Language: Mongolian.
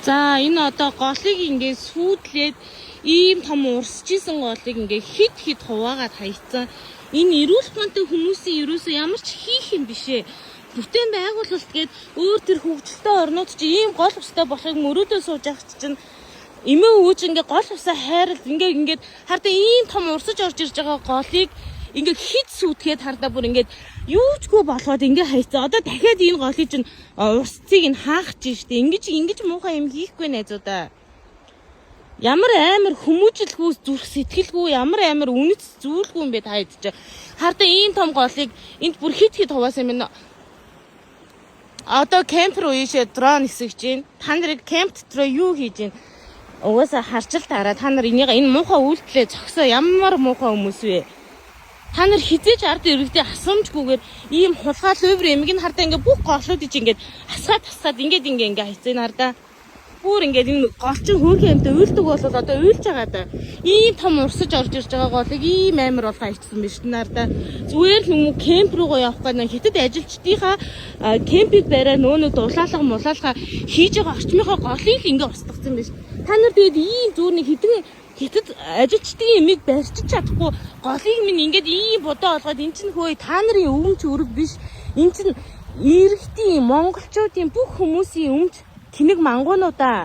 За энэ одоо голыг ингээд сүүдлээд ийм том урсчихсан голыг ингээд хид хуваагаад хайцсан. Энэ эрүүл мэндийн хүмүүсийн ерөөсөө ямар ч хийх юм бишээ. Бүтээн байгуулалт гээд өөр төр хөгжилтэй орнууд чи ийм гол устай болохыг мөрөөдөө сууж авч чинь эмээ өөж ингээд гол усаа хайрал ингээд хардаа ийм том урсаж орж ирж байгаа голыг ингээд хид сүйтгэхэд хардаа бүр ингээд юучгүй болгоод ингээд хайцсан. Одоо дахиад энэ голыг чинь урсцыг нь хаах чинь штэ. Ингэж муухай юм хийхгүй найзуудаа. Ямар амар хүмүүжлгүй зүрх сэтгэлгүй ямар үнэт зүйлгүй юм бэ та хэд ч. Хардаа ийм том голыг энд бүр хид хуваасан юм. Одоо кемп руу ийшээ дрон нисгэж гин. Та нарыг кемп дотор юу хийж гин? Угаасаа харж л тараа. Та нар энийг энэ муухай үйлдэлээ зогсоо ямар муухай хүмүүс вэ? Та нар хизээж ард иргэдээ асуумжгүйгээр ийм хулгай лөвөр эмгийг хардаа ингээ бүх голуудыг ингээ асгаад ингээ хайцсан хардаа. Бүр ингээ энэ голчин хөөрхөн юмтай уйлдэг бол одоо уйлж байгаа да. Ийм том урсаж орж ирж байгаа голыг ийм амар бол хайцсан биш нардаа. Зүгээр л юм кемп руугаа явах гэдэг хятад ажилчдынхаа кемпийг бариа нөөнөө дулаалга хийж байгаа орчмынхаа голыг ингээ устгацсан биш. Та нар тэгээд ийм зүгээр нэг хятад ажилчдын эмийг барьчих чадахгүй голыг минь ингээд ийм бодоо олгоод эн чинь хөөе та нарын өвөмч өрөг биш. Эн чинь иргэдийн монголчуудын бүх хүмүүсийн өмч тэнэг мангуунуудаа